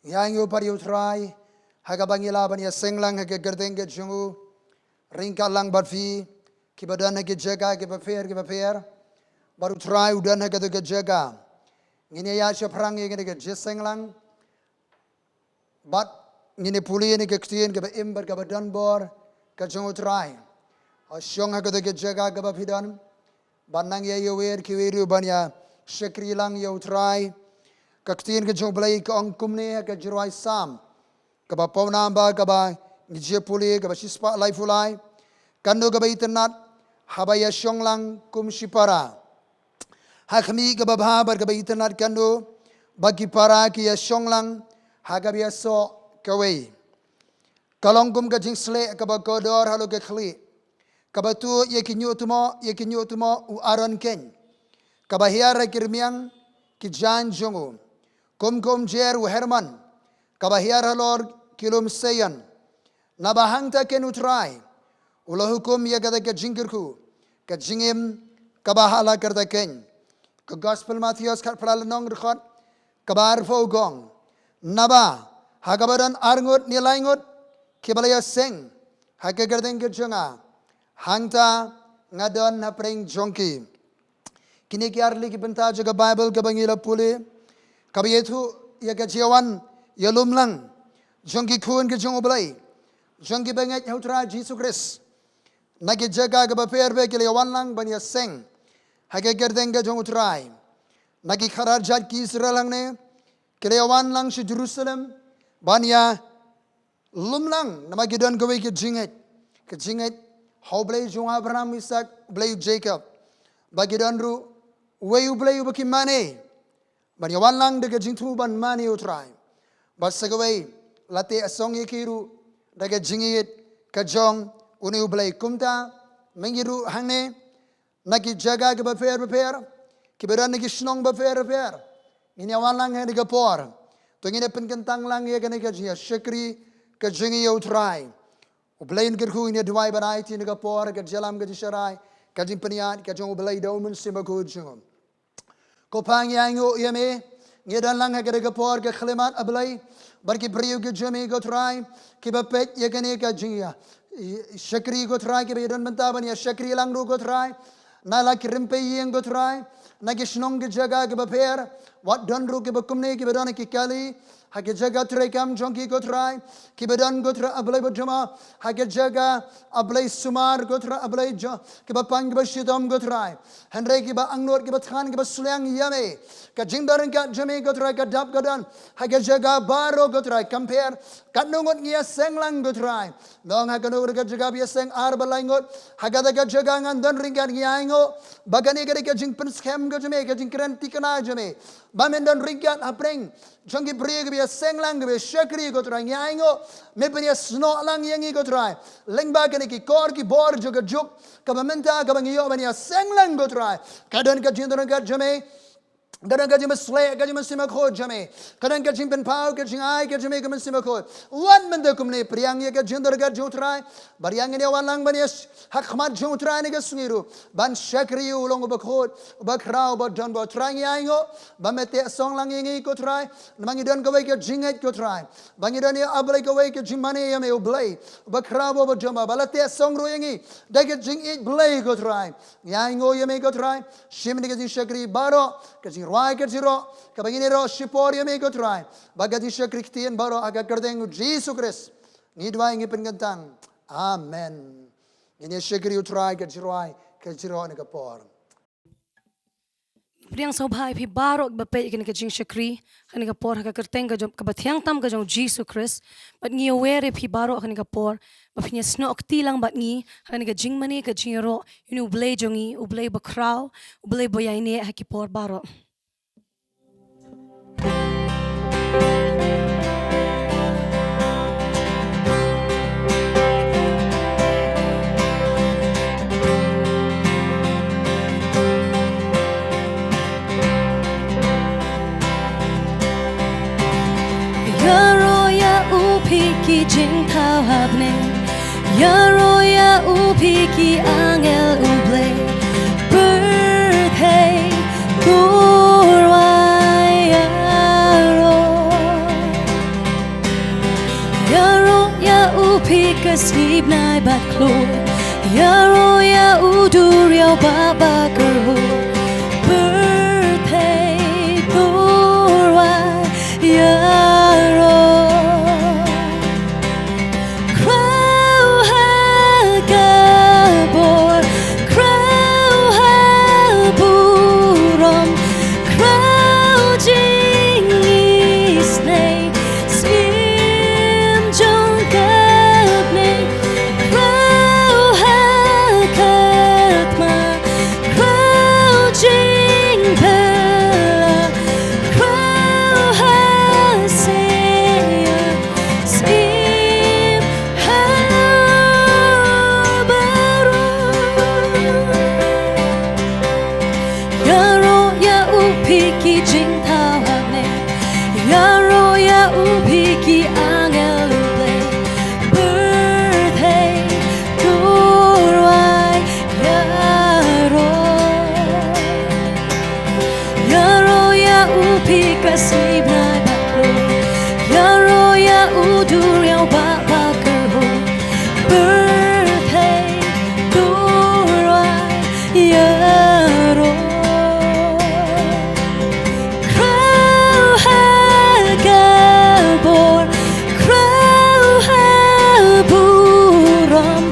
yang yo par yo try haga bangila ban ya senglang haga gerdeng ke jungu ringka lang barfi kibadan haga jaga ke bafer baru try udan haga ke jaga ngine ya shaprang ngine ke jesenglang bat ngine puli ni ke ktien ke imbar ke badan bor ke jungu try asyong haga ke jaga ke bafidan banang ya yo wer ki weru ban ya shakri lang yo try Kaktiin ke jong belai ke angkum ni ke jeruai sam ke ba pau namba ke ba ngije puli ke ba sispa lai fulai kando ke ba itnat habaya shonglang kum shipara hakmi ke ba bhabar ke ba itnat kando bagi para ki ya shonglang hagabia so ke wei kalongkum ke jing sle ke ba kodor halo ke khli ke ba tu ye kinyu tumo u aron ken ke ba hiara kirmiang ki jan jongu Kum jer u Herman kabahiar halor kilum sayan nabahang ta ken utrai ulah hukum ya kata ke jingkirku ke jingim kabahala kerta ken ke gospel Matthias kat pralanong rekhot kabar fogong naba hagabadan arngut nilaingut kibalaya seng hake kerteng ke jonga hangta ngadon na preng jongki kini ki arli ki benta jaga Bible ke bangila puli Kabiyetu ya kajiawan ya lumlang jongki kun ke jong oblai jongki banget hautra Jesus Christ nagi jaga ke baperbe ke lewan lang banya seng hage gerdeng ke jong utrai nagi kharar jat ki Israel lang ne ke lewan lang shi Jerusalem banya lumlang nama gidan gawe ke jinget how blai jong Abraham Isaac blai Jacob bagidan ru wayu blai bakimane Ban yawan lang daga jingtu ban mani utrai. Bas sagaway late asong yikiru daga jingit kajong uni ublay kumta mengiru hangne naki jaga ke bafer kiberan naki shnong bafer ini yawan lang daga por. To ngine penkentang lang ya gane kajia shakri kajingi utrai. Ublayin kirku ini duai banai ti daga por kajalam kajisharai kajing peniat kajong ublay daumen simakud jingom. Kopang yang yame ngedan lang hagere ke por ke khlemat ablai barki priyu ke jami go try ke bapet ye kene ka jinga shakri go try ke bedan mentaban ya shakri lang ru go try na la krimpe yeng go try na ke shnong ke jaga ke baper wat don ru ke bakumne ke bedan ke kali hage jaga tray kam jonki go try ke bedan go try ablai bajama hage jaga ablai sumar go try ablai jo ke bapang ke bashidom go try henre ke ba angnor ke bathan ke basulang yame ke jingdaran ke jame go try ke dap gadan hage jaga baro go try compare kanungot ngia senglang go try dong hage no ke jaga bia seng ar balaingot hage daga jaga ngan don ringan ngiaingo bagani ke jing pen scam go jame ke jing kren tikana jame bamen don ringan apreng jongi priye ke seng lang ke shakri go try ngiaingo me pen sno lang yangi go try lengba ke ki kor ki bor joga juk ka bamenta ka bangiyo bania seng lang go try kadan ka jindron ka jame kadang kadang mesle kadang mesima khod jame kadang kadang pen pau kadang ai kadang jame kadang mesima khod wan mendakum ne priang ye kadang jindor kadang jutrai bariang ne walang banias hak khmat jutrai ne kasungiru ban shakri ulong bakhod bakrau badan ba trang yaingo bamete song lang yengi ko try namangi don ko ke jinget ko try bangi don ya ablai ko ke jimane yame ublai bakrau ba jama balate song ro yengi dage jing it blai ko try yaingo yame ko try shimni ke shakri baro ke Ruai ke zero, kabagini ro shipori me go try. Bagati shakriktien baro aga kerdeng Jesus Christ. Ni dua ingi pengentang. Amen. Ini shakri utrai ke zero ne kapor. Priang sobhai phi baro bape ke jing shakri kani kapor aga kerdeng ka bathiang tam ka jong Jesus Christ. But ngi aware phi baro kani kapor. Bapinya sno okti lang bat ngi kani ka jing mani ka jing ro inu ublay jongi ublay bakrau ublay boyaine hakipor baro. Ki jing thao habne yaroya upiki angel uble birthday kurwayaro ya upi kasib nai bat klo ya ro ya udur ya baba kerho birthday turwa ya ro crow ha gabor crow ha buram crow jing isne sim jong kapne crow ha katma crow jing pela crow ha seya sim ha baro ya ro ya upiki jing tawne ya ro ya upiki angel play birthday turwai ya ro ya upika sibna baklo ya ro ya udur ya baba kerho birthday turwai ya ro crow ha gabor crow ha buram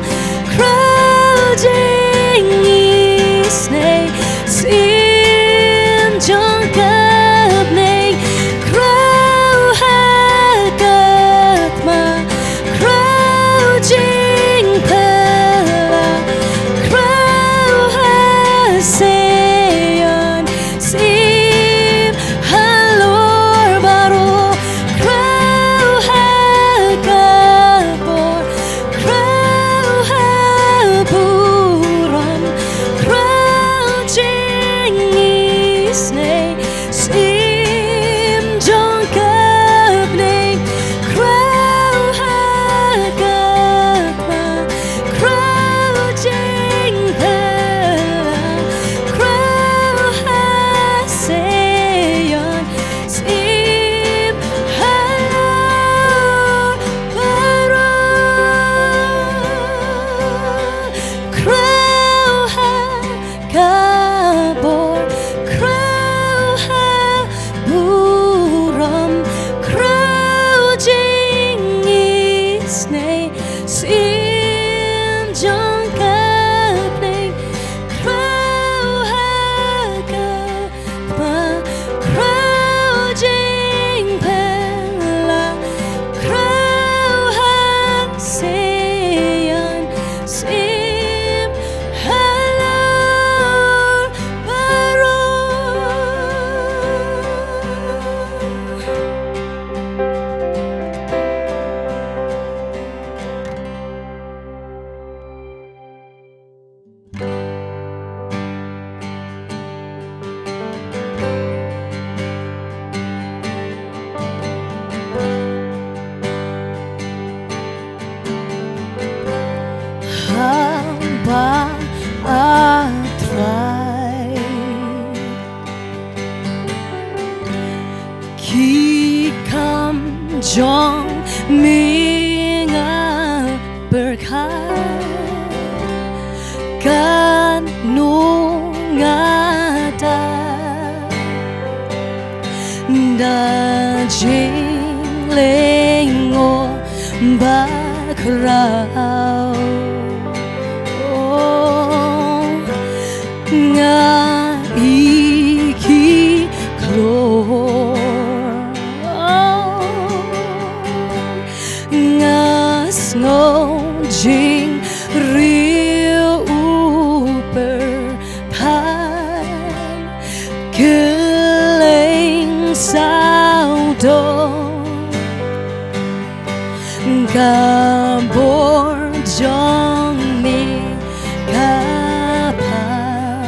crow jing isne sim jong kapne crow ha katma crow jing pela crow ha seyon sim halor baro crow ha gabor crow ha buram crow jing isne sim jong kapne crow ha gabma crow jing pela crow ha seyon sim halor baro crow ha gabor crow ha buram crow jing isne sim jong kapne crow ha gabma crow jing pela crow ha seyon sim halor baro hamba atrai ki kam jong minga berkat kan nungata da jing lengo bakrao nga iki klor nga snow jing riu uper pan keling sao do gabor jong mi kapal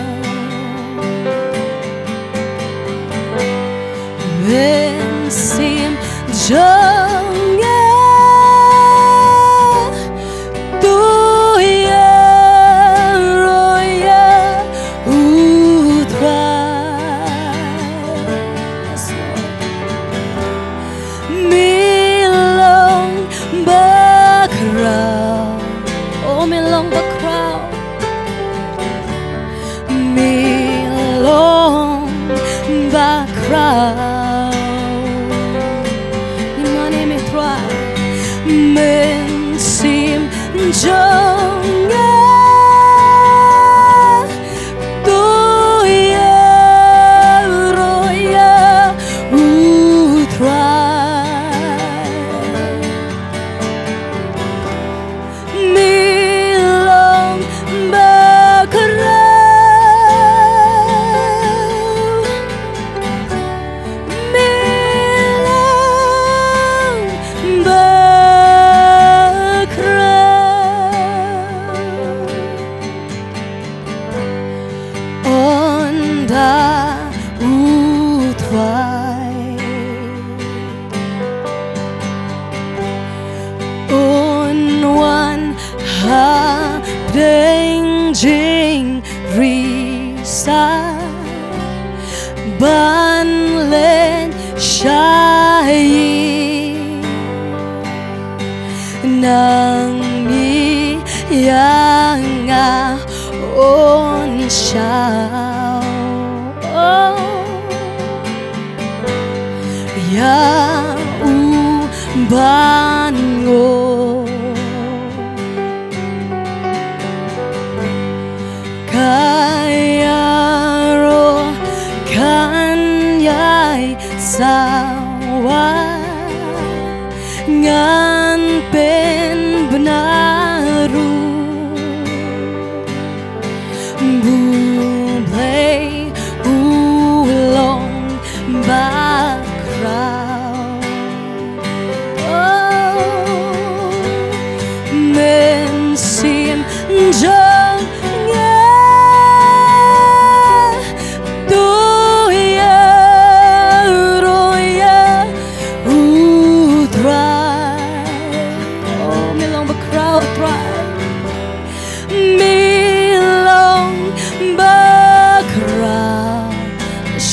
men sim jong ya tu ya ro ya utras milong ba mình xin trong Jing risa ban lên shai nang mi yang a on shao ya u ban ngo Kayaro kanyay sawa ngan pen benaru bublay ulong bakraw men sim jang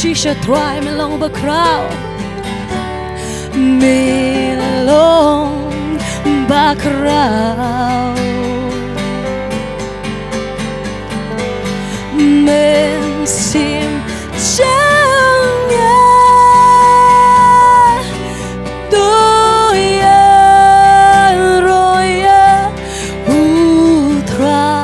Shisha try melong bakraw melong bakraw men sim changya doya roya utray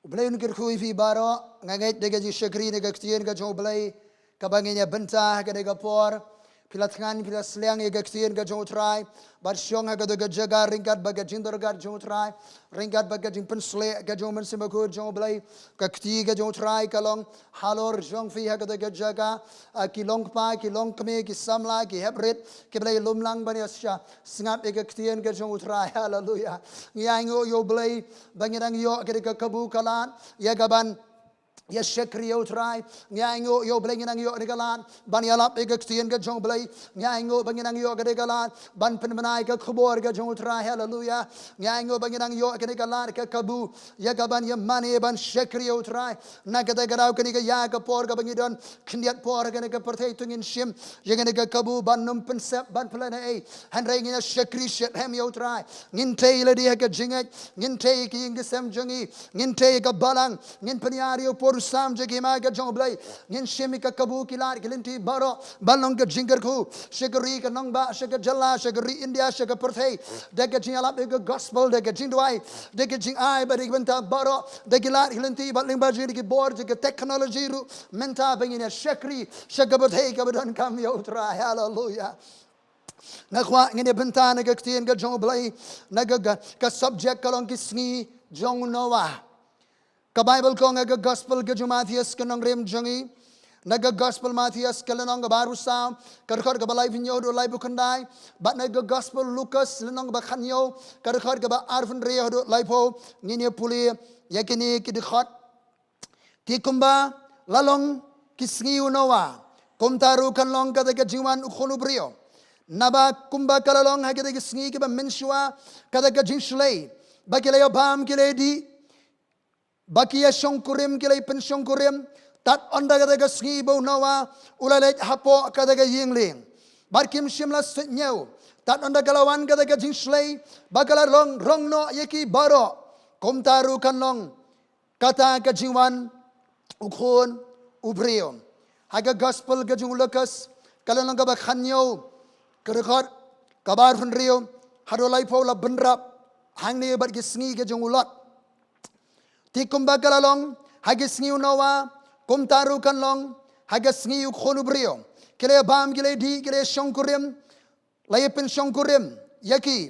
Belai nukir kui fi baro ngangai dega ji syakri nega ktien ga jong belai kabanginya bentah ga dega por pilat ngan pilat sliang ga ktien ga jong trai bar syong ga dega jaga ringkat baga jindor ga jong trai ringkat baga jing pensle ga jong mensim ko jong belai ga kti ga jong trai kalong halor jong fi ga dega jaga kilong pa kilong kme ki samla ki hebrit ki belai lumlang bani asya singap ga ktien ga jong trai haleluya ngiango yo belai bangirang yo ga dega kabu kalan ya gaban ya syakri yo try nyango yo blenginang yo regalan ban yalap ega ktien ga jong blai nyango banginang yo ga regalan ban penmenai ga khobor ga jong try haleluya nyango banginang yo ga regalan ka kabu ya gaban ya mane ban syakri yo try na ga garau ga ga ya ga por ga bangidon khndiat por ga ga perthai tungin shim ya ga kabu ban num pensep ban plana ei hanrai ngina syakri shet hem yo try ngin tei la dia ga jingat ngin tei ki ngisam jongi ngin tei ga balang ngin peniari yo por sam jagi ma ga jong blai ngin shemi ka kabu kilar kilinti baro balong ga jingar ku shagari ka nong ba shaga jalla shagari india shaga perthai daga jingala ga gospel daga jingdwai daga jing ai ba daga benta baro daga lar kilinti ba ling ba jing ki board daga technology ru menta bangina shakri shaga perthai ka badon kam yo tra hallelujah nakwa ngine benta naga ktien ga jong blai naga ka subject kalong ki sngi jong noah ka Bible ko nga gospel ga Matthew kanong rem jongi naga gospel Matthias kalenong baru sam kadkhot ka balai vinyo do lai bukandai bat naga gospel Lucas lenong ba khanyo kadkhot ka ba arvin re do lai po ngine puli yakini kidkhot ti kumba lalong kisngi unowa kumtaru kanlong ka daga jiwan ukhonu brio naba kumba kalalong ha ka daga sngi ka ba menshwa ka daga jinshlei bakile bam kile di bakia shongkurim kile pen shongkurim tat onda kata sgi bau nawa ulalej hapo kata yingling barkim shimla senyau tat onda kalawan kata jingslei bakala rong no yeki baro komtaru kanlong kata jingwan ukhon ubrio haga gospel jing Lucas kalong ka bakhanyo kerekot kabar funrio hadolai pola benrap hangni bar gisngi jing ulot tikum bakalalong hagisngi unawa kumtaru kanlong hagas ngiu khonu brio kele bam kele di kele shongkurim layepin shongkurim yaki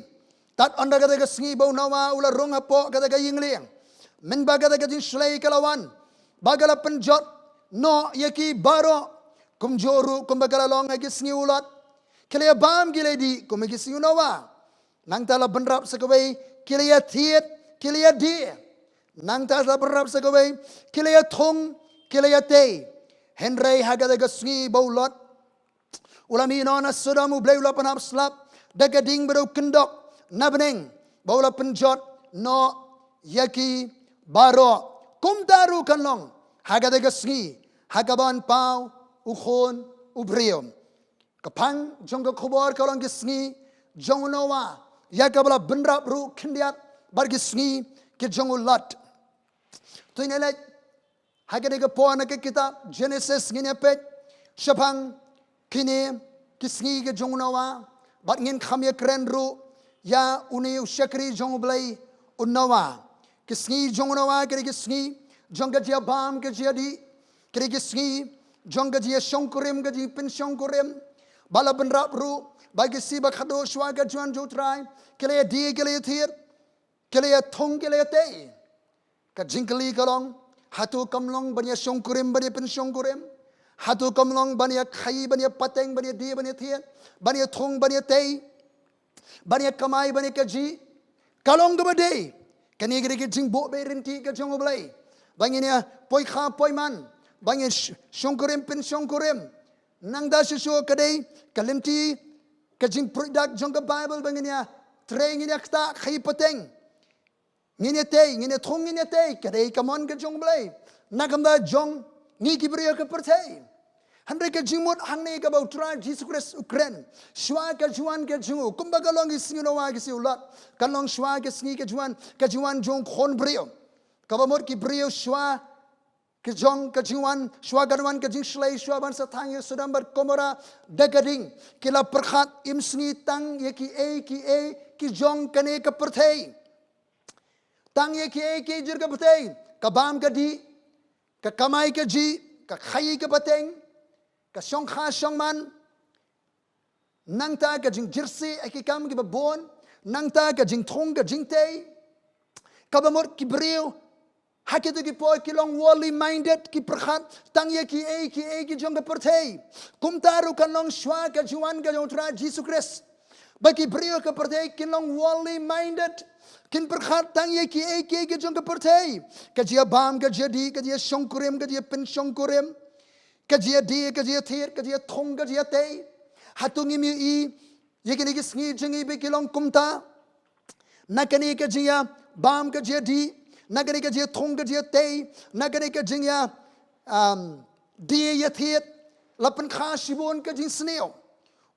tat onda kata ngi bau nawa ula rong hapo kata yingling men baga kata jin shlei kalawan bagala penjot no yaki baro kumjoru kumbagala long hagas ngi ulat kele bam kele di kumagis ngi nawa nang tala benrap sekawai kele ya thiet kele ya di nang tala benrap sekawai kele ya thong Kilayate Henry hagadaga sngi baulot ulami nona sudamu blayula panap slap dagading bero kendok nabning baula penjot no yaki baro kumtaru kanlong hagadaga sngi hagaban pau ukhon ubriom kapang jongga khobor kalong gisngi jongonowa yakabala benrap ru kendiat bargisngi ke jongulat tuinelek Hagadaga po na kitab Genesis ngine pet syapang kini kisngi ke jongnawa bat ngin khamya krenru ya uni usyakri jonglai unnawa kisngi jongnawa kiri kisngi jongga dia bam ke dia di kiri kisngi jongga dia shongkurim ke dia pin shongkurim bala benrap ru bagi si bakhado shwaga juan jutrai kele di kele thir kele thong kele te ka jingkali kalong hatu kamlong bania shongkurim bania pen shongkurim hatu kamlong bania khai bania pateng bania di bania thian bania thong bania tei bania kamai bania kaji kalong gabade kani gere ke jingbo be rinti ke jongoblai banginya poi kha poi man bania shongkurim pen shongkurim nangda shusu kadai kalimti ke jing product jongga bible banginya train ini kta khai pateng ngine tei ngine thong ngine tei kadai kamon ke jong blai nagamda jong ni kibriya ke pertai handre ke jingmut hangne ka bau tra Jesus Christ Ukraine shwa ke juan ke jungu kumbaga long isngino wa ke siulat kalong shwa ke sngi ke juan jong khon brio kabamot ki brio shwa ke jong ke juan shwa garwan ke jing shlai shwa ban sathang ye sudam bar komora dagading kila perkhat im sngi tang ye ki e ki jong kane ke pertai tang ye ki jir ka pateng ka bam ka di ka kamai ka ji ka khai ka pateng ka shong kha shong man nang ta ka jing jirsi aki kam ki babon nang ta ka jing thong ka jing tei ka bamor ki brio hakitu ki poi ki long worldly minded ki prakhat tang ye ki jong ka perthei kumtaru kan long shwa ka juan ka jong tra Jesus Christ bagi brio ka perthei ki long worldly minded kin perkhat tang ye ki jong ka perthei ka jia bam ka jia di ka jia shongkurim ka jia pen shongkurim ka jia di ka jia thir ka jia thong ka jia tei hatungi mi i ye kini ki sngi jingi be kilong kumta nakani ka jia bam ka jia di nakani ka jia thong ka jia tei nakani ka jia di ye thir lapan kha shibon ka jing sneo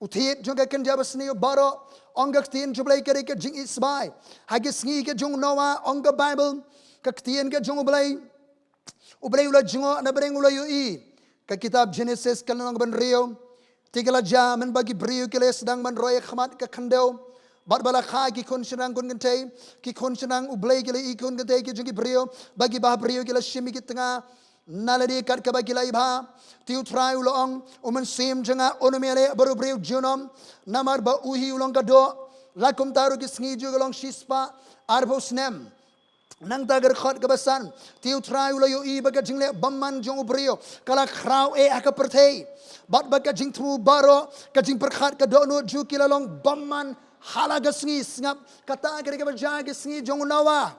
uthit jong ka kan jab sneo baro onga ktien jublai kare ke jing isbai hage sngi ke jong nowa onga bible ka ktien ke jong ublai ula jongo na breng ula yu i ka kitab Genesis kalong ban rio tigala ja men bagi brio kele sedang ban roy khmat ka khandeu bat bala kha ki kon shenang kon gentei ki kon shenang ublai kele i kon gentei ki jungi brio bagi bah brio kele shimi ki tanga naladi kat ka bagi lai bha tiu trai ulong umen sim janga onomele baru brio junom namar ba uhi ulong ka do lakum taru ki sngi ju ulong shispa arbos nem nang tagar khot kebasan tiu trai ula yo I baga jingle baman jong ubrio kala krau aka perthei bat baga jing tu baro ka jing perkhat ka dono ju kilalong baman halaga sngi ngap kata kare ka bajag sngi jong nawa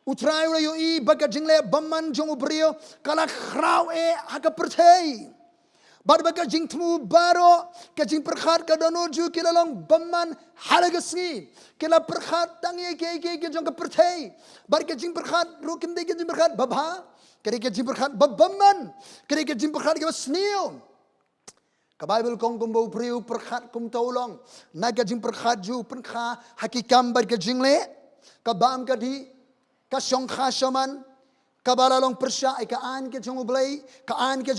utrai ula yo I baga jingle baman jong ubrio kala krau aka perthei bat baga jing tu baro ka jing perkhat ka dono ju kilalong baman halaga sngi kila perkhat tangi ke jong ka perthei bar ke jing perkhat rukim de ke jing perkhat babha kare ke jing perkhat babban kare ke jing perkhat ke snio ka bible kong kumbo priu perkhat kum tolong na ke jing perkhat ju penkha hakikam bar ke jing le ka bam ka di ka song kha shaman ka balalong persya ka an ke jong ublai ka an ke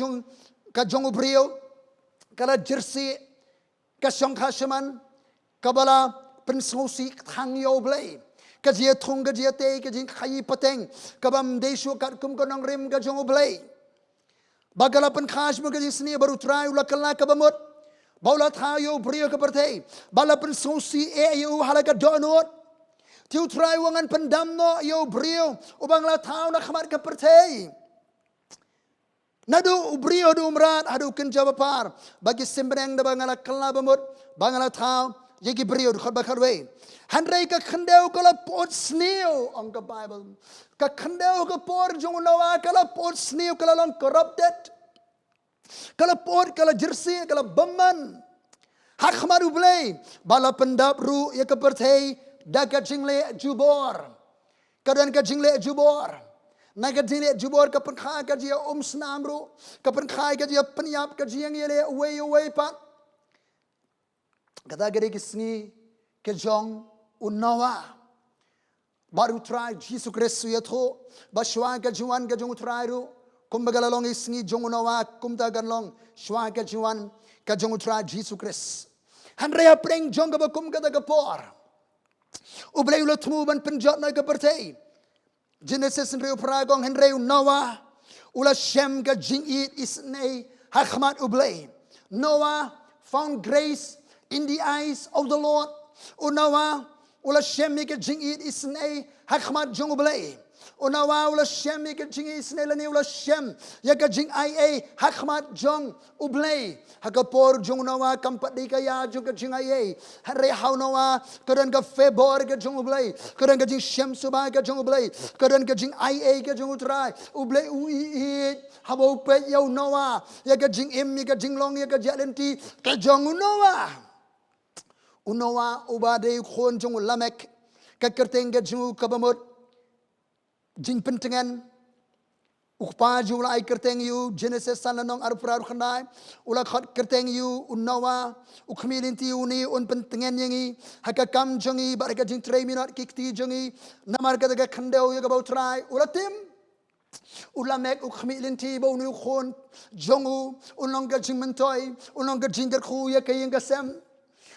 jong ubrio kala jersey ka song kha shaman ka bala pensausi thang yo blai ka jia thong ka jia te ka jing khai pateng ka bam desu kat kum ko nong rim ka jong blai bagala pen khas mo ka jing sni baru trai ula kala ka bamot baula tha yo brio ka perthei bala pensausi yo halaka donot tiu trai wangan pendam no yo brio ubang la thau na khamat ka perthei nadu ubrio du umrat adu kenja bapar bagi sembreng da bangala kala bamot bangala thau yegi brio khot bakharwe handrai ka khandeu kala pot sneo on the bible ka khandeu ka por jong nawa kala pot sneo kala long corrupted kala pot kala jersey kala bamman hak khamaru blai bala pendap ru ya ka perthei da ka jingle jubor kadan ka jingle jubor naga jingle jubor ka pen kha ka jia snamru ka pen kha ka jia penyap ka jiang yele away pat kata gere kisni ke jong unawa baru try Jesus Christ yatho baswa ka juan ka jong try ru kum bagalalong isni jong unawa kum ta ganlong shwa ka juan ka jong try Jesus Christ handre apreng jong ka kum ka ta por ublay ulo thmu ban penjot na ka pertei Genesis nreu pragong henreu Noah ula shem ka jing it isnei hakmat ublay Noah found grace in the eyes of the Lord. Unawa ula shem ka jing it isnei hakmat jong ublay Unawa ula shem ka jing isnei lani ula shem ya ka jing ia hakmat jong ublay hakapor jong nawa kampat di kaya jong ka jing ia hare hau nawa kadan ka febor ka jong ublay kadan ka jing shem suba ka jong ublay kadan ka jing ia ka jong utrai ublay ui habo pe yau nawa ya ka jing im ka jing long ya ka jalenti ka jong unawa ubade khon jong lamek ka kerteng ka jong kabamot jing pentengan ukpa jula ai kerteng yu Genesis sananong arupra khandai ula khat kerteng yu unawa ukmilinti uni un pentengan yangi hakakam jongi baraka jing 3 minute kikti jongi namar ka daga khandeu ya gabau trai ula tim ula mek ukmilinti bo nu khon jongu unong ka jing mentoi unong ka jing khu ya kayeng ka sam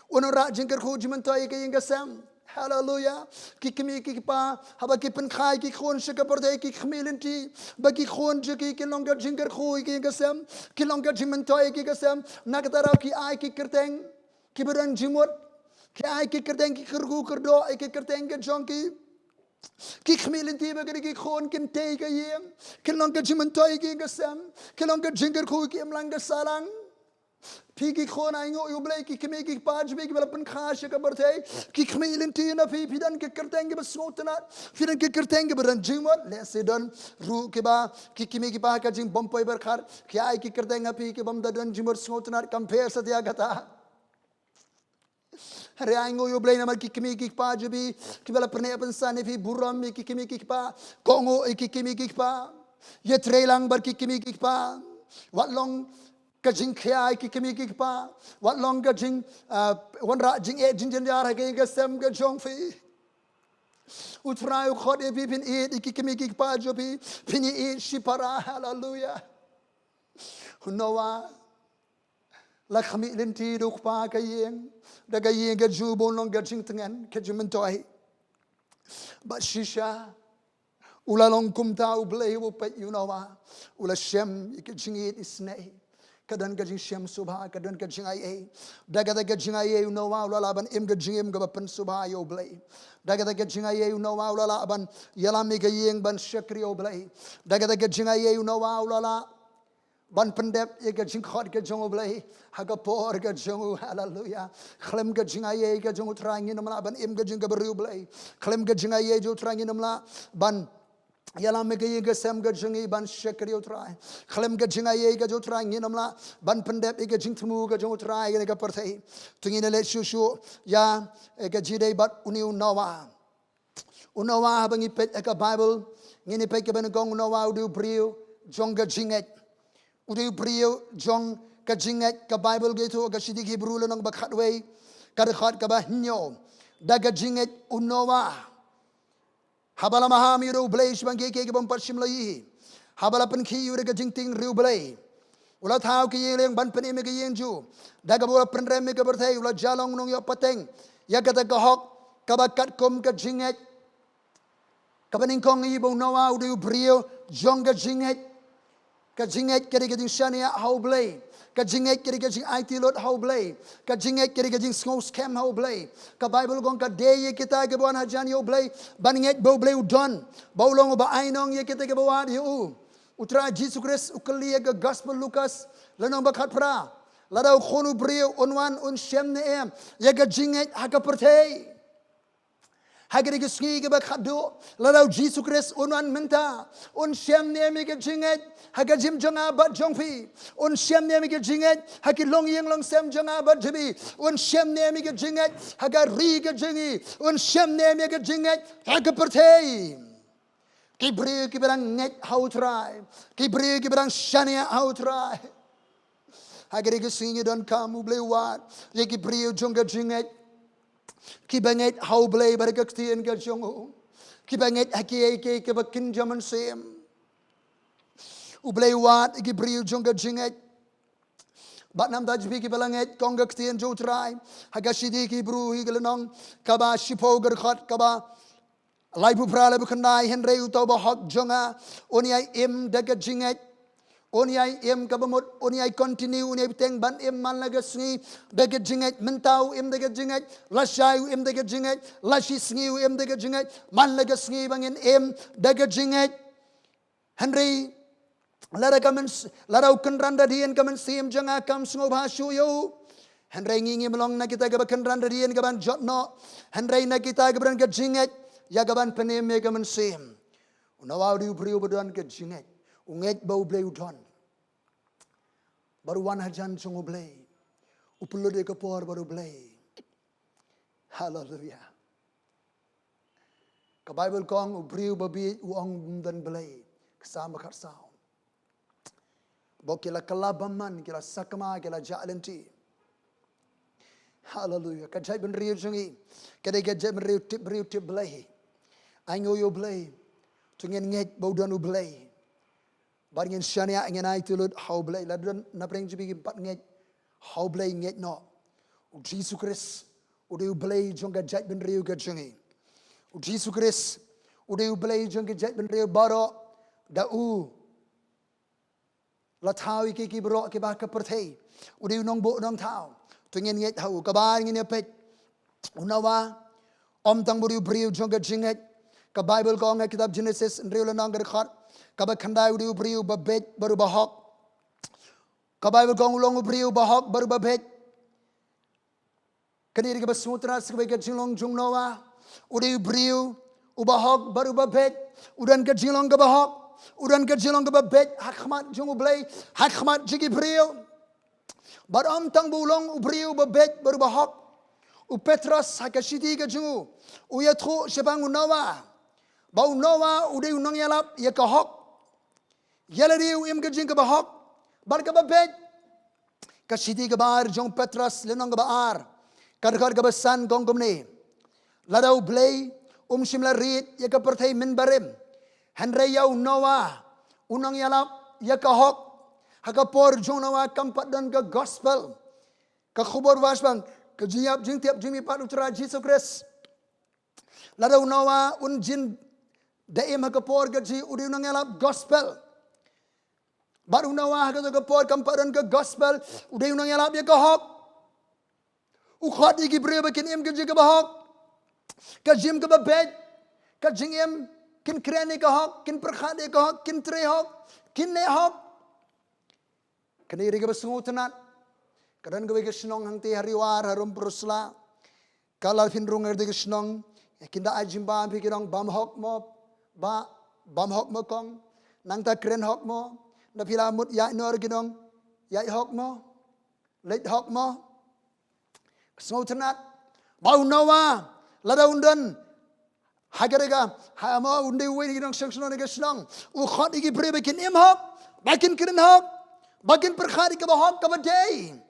unora jing khu jing mentoi kayeng ka sam Hallelujah. Kikimi kikipa haba kipen khai ki khon shaka perde ki khmilinti bagi khon jiki ki longa jinger khu ki gasam ki longa jimentoy ki gasam nakatara ki ai ki kerteng ki beran jimot ki ai ki kerteng ki khurgu kerdo ai ki kerteng ki jonki ki khmilinti bagi ki khon kim te ki yem ki longa jimentoy ki gasam ki longa jinger khu ki amlanga salang Pigi khona ingo ublay ki kime ki paj be ki balapan khash ka barthai ki khme ilinti na fi fidan ke kertenge basotna fidan ke kertenge baran jimot le sedan ru ke ba ki kime ki pa ka jing bompoi bar khar ki ai ki kertenge fi ki bam dadan jimot sotna compare satya gata re ingo ublay na mar ki kime ki paj be ki balapne apan fi buram ki kime ki pa kongo ki kime ki pa ye trelang bar ki kime ki pa wat long ka jing khai ki kimi ki pa wat long ka jing wan ra jing e jing jar ha ke sem ka jong fi utrai khot e pin e ki kimi ki pa jo bi pin e shipara hallelujah Noah la khami linti du pa ka yeng da ka yeng ka ju bon long ka jing tengan ke jumen toi ba shisha ula long kum ta u blay u pe you know ula shem ki jing e isnei kadan ka jing shem subha kadan ka jing ai daga daga jing ai no wa la ban im ga jing im ga ban subha yo blai daga daga jing ai no wa la ban yala mi ga yeng ban shakri yo blai daga daga jing ai no wa la ban pendep ye ga jing khot ga jong blai ha ga por ga jong hallelujah khlem ga jing ai ga jong trang in mala ban im ga jing ga bru blai khlem ga jing ai jo trang in mala ban yala me ga ga sem ga jing ban shakri yo trai khlem ga jing ai ga jo trang in mala ban pendep ga jing thmu ga jong trai ga perthai tungin le shu shu ya ga jidei bat uniu nawa unawa bangi pet ka bible ngini pet ka ban gong nawa udu brio jong ga jinget udu brio jong ka jinget ka bible gitu ka sidik hebrew le nang bakhat wei ka khat ka ba nyo daga jinget unawa habala mahami ru blaze bangi ke bom pashim lai habala pen khi ur ka jingting ru blai ula thau ki yeng ban pen me ka yeng ju daga bola pen rem me ka berthai ula jalong nong yo pateng ya ka ta ka hok ka ba kat kom ka jinget ka baning kong ibo nawa udu brio jong ka jinget ka jinget kiri ka jing shania how blay ka jinget kiri ka jing IT lot how blay ka jinget kiri ka jing snow scam how blay ka bible gong ka day ye kita ke buan hajan yo blay baninget bo blay udon bo long ba ainong ye kita ke buat yo utra Jesus Christ ukali ka gospel Lucas lanong ba khat pra ladau khonu brio onwan un shem ne em ye ka jinget ha ka perthei hagari ke sngi ke bakhado ladau Jesus Christ onwan menta on shem ne me ke jinget haga jim jonga bat jongpi on shem ne me ke jinget haki long yeng long sem jonga bat jibi on shem ne me ke jinget haga ri ke jingi on shem ne me ke jinget haga perthei ki bri ki berang net how try ki bri ki berang shania how try hagari ke sngi don kamu blewat ye ki bri jonga jinget ki banget how blay baraka tien ga jong ki banget haki ke bakin jaman sem u blay wat ki briu jong ga jinget bat nam daj bi ki balanget kong ga tien jo trai haga shidi ki bru hi glenong ka ba shipo gar khat ka ba lai bu pra le bu khnai hen re u to ba hok jonga oni ai im daga jinget oni ai em ka bamot oni ai continue oni teng ban em man laga sngi daga jinget mentau em daga jinget lashai em daga jinget lashi sngi em daga jinget man laga sngi bangin em daga jinget henry lara kamens lara ukenranda dien kamen sim janga kam sngo ba shu yo henry ngingi melong na kita ga kenranda dien ga ban jotno henry na kita ga ban ga jinget ya ga ban penem me kamen sim unawa di brio bodan ga jinget unget bau blay udon baru wan hajan sungu blay upulu de kapor baru blay hallelujah ka bible kong ubriu babi uong dan blay kesama karsau bokila kalabaman kila sakama kila jalenti hallelujah ka jai ben riu sungi kade ga jai ben riu tip blay ango yo blay tungen nget bau dan u blay baringin shania ngin ai tulut how blay ladon na preng jibi pat nget how blay nget no Jesus Christ ude blay jonga jat ben riu ga jongi Jesus Christ ude blay jonga jat ben riu baro da u la thau ki bro ki ba ka perthei ude nong bo nong thau tungin nget hau ka ba ngin pet unawa om tang buru briu jonga jinget ka bible ko nga kitab Genesis riu la nang gar khat kaba khandai udiu briu babet baru bahok ka bible ko ulong briu bahok baru babet kaniri ka basutra sebe ka jilong jungnowa udiu briu ubahok baru babet udan ka jilong ka bahok udan ka jilong ka babet hakmat jung ublay hakmat jigi briu barom tang bulong ubriu babet baru bahok u Petros hakashiti ka jungu uyathu sebang unawa bau nawa udiu nong yalap ya ka hok yalariu im ka jing ka bahok bar ka babet ka shiti ka bar jong Petros lenong ka baar kar ka basan gong komne ladau blay shimla rit ya ka perthai min barim henry yau nawa unong yalap ya ka hok hakapor jong nawa kampat dan ka gospel ka khubor wasbang ka jiap jing tiap jimi pat utra Jesus Christ ladau nawa jin daim hakapor ka ji udi unong yalap gospel Baru Noah ka ka pot kamparan ka gospel udah unang yalap ya ka hok. Ukhat iki bre ba kin em ka jiga ba hok. Ka jim ka ba bed. Ka jing em kin krene ka hok, kin perkhade ka hok, kin tre hok, kin ne hok. Kaniri ka ba sungutanat. Kadan ka ba ka sinong hang ti hariwar harum prusla. Kala fin rungar de ka sinong kinda ajim ba pi kirong bam hok mo ba bam hok mo kong nang ta kren hok mo. Na pila mut ya nor ginong ya hok mo late hok mo snow tonight bau Noah lada undan hagarega ha mo unde we ginong sengsno ne gesnong u khot igi brebe kin im hok bakin kren hok bakin perkhari ka hok ka day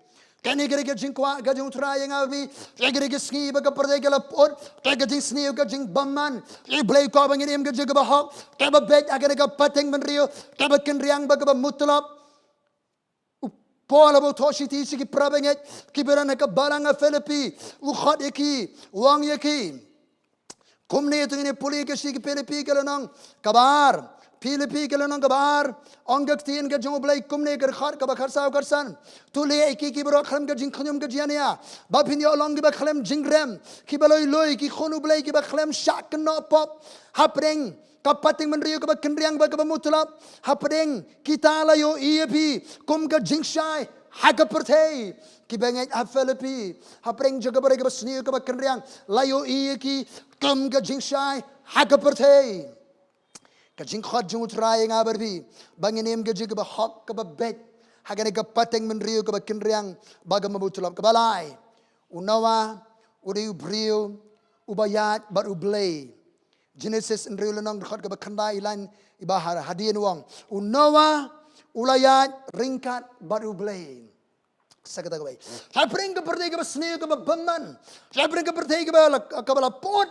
kani gere jing kwa ga jing tra yang abi gere ge ski ba ka perde ga la pot ga jing sni ga jing bamman e blay ko bangin im ga jing ba hok ka ba bet agare ga pateng man rio ka ba kin riang ba ka ba mutlap pola bo toshi ti si ki prabenget ki berana ka balanga Filipi u khat eki wang yeki kumne tu ne puli ke si ki Filipi ka lanang kabar Filipi ke lanang kabar onggak tin ke jong blai kumne ker khat ka ba kharsa karsan tu le eki ki bro kham ke jing khanyum ke jiania ba phin yo long ki ba khlem jingrem ki ba loi loi ki khonu blai ki ba khlem shak no pop hapreng kapating man rio ka ba kenriang ba ka ba mutlap hapreng kita la yo iepi kum ka jingshai haga perthei ki bengai ha Filipi hapreng jaga ba ka ba sni ka ba kenriang la yo ieki kum ka jingshai haga perthei ka jing khat jung trai nga berbi banginem ga jig ba hok ka ba bet hagane ka pateng men rio ka ba kinriang baga mabutulap ka balai unawa uri brio ubayat bar ublay Genesis in rio lanang khat ka ba khandai lan ibahar hadien wang unawa ulayat ringkat bar ublay sakata ka bai hapring ka perde ka ba sne ka ba bamman hapring ka perde ka ba pot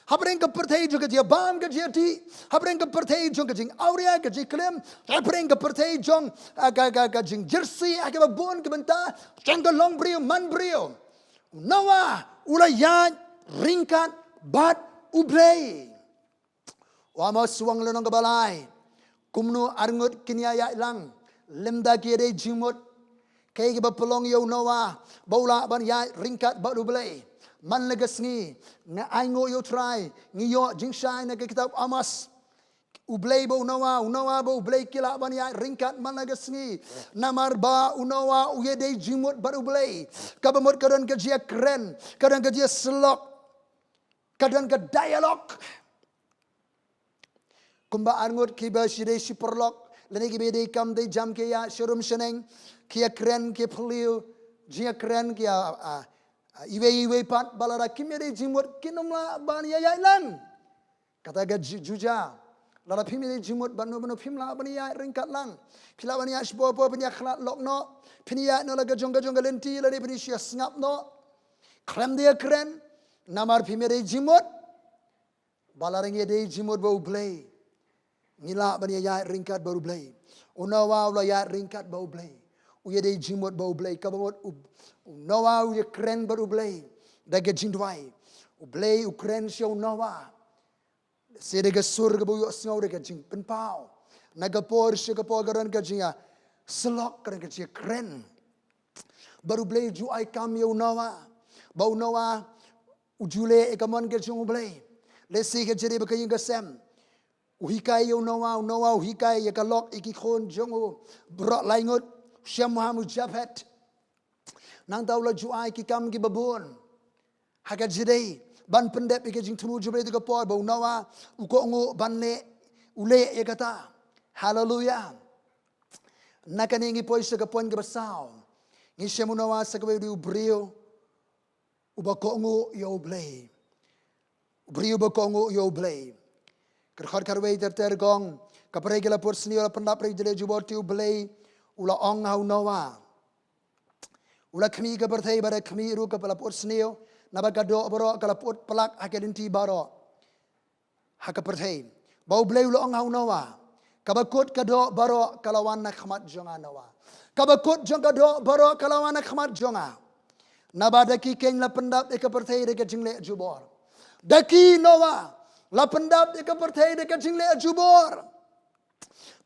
Habreng ka perthei jo ka dia bam ka dia ti habreng ka perthei jo ka jing auria ka ji klem habreng ka perthei jong ka jing jersey ka ba bon ka benta jong ka long brio man brio Noah ulayat ringkat bat ublay wa ma suwang lonong ka balai kumnu arngot kinya ya lang lemda ki de jimot kay ka ba pelong yo Noah baula ban ya ringkat bat ublay man lagas ni nga aingo yo try ngiyo jingshai na kitab Amos ublay bo unawa bo ublay kila ban ya ringkat man lagas ni namar ba unawa uyede jimot bar ublay kabamot kadan ka dia kren kadan ka dia slok kadan ka dialog kumba arngot kiba shide siperlok lene kibe de kam de jam ke ya shorum sheneng kia kren ke phliu dia kren kia iwe pat balara kimere jimot kinomla ban ya lan kata ga juja lara phimere jimot banu phimla ban ya ringkat lang phila ban ya spo ban ya khlat lok no phinia no la ga jong lenti la de phisia snap no krem dia kren namar phimere jimot balarang ye de jimot bau play ngila ban ya ringkat baru play unawa la ya ringkat bau play uye de jimot bau play kabamot Noah uye kren baru blay daga jindwai ublay ukren siya Noah sedega surga buyo singaw daga jing penpao nagapor siya kapor garan ka jinga selok garan ka jiya kren baru blay ju ay kam yo Noah bau Noah ujule ekaman ka jing ublay lesi ka jiri baka yung kasem uhikai yo Noah uhikai ya kalok ikikon jongo bro laingot siya Muhammad Jabhat nang taula juai ki kam ki babon haga jidei ban pendep ke jing tulu jubre de kapor bau Noah uko ngo ban le ule e kata haleluya nakani ngi poisa ka pon ke basau ngi shemu Noah sa ka du brio ubako ngo yo blay brio bako ngo yo blay kerkhar karwe ter gong kapre gela por sni ola pendap re jide juboti blay ula ong hau Noah ula kami ka berthai bara kami ru ka palapot sneo nabaga do baro kalapot pelak akadenti baro haka berthai bau blai ula ong hau Noah kabakot ka do baro kalawan na khmat jonga Noah kabakot jong ka do baro kalawan na khmat jonga nabada ki ken la pendap ka berthai de ka jingle jubor daki Noah la pendap ka berthai de ka jingle jubor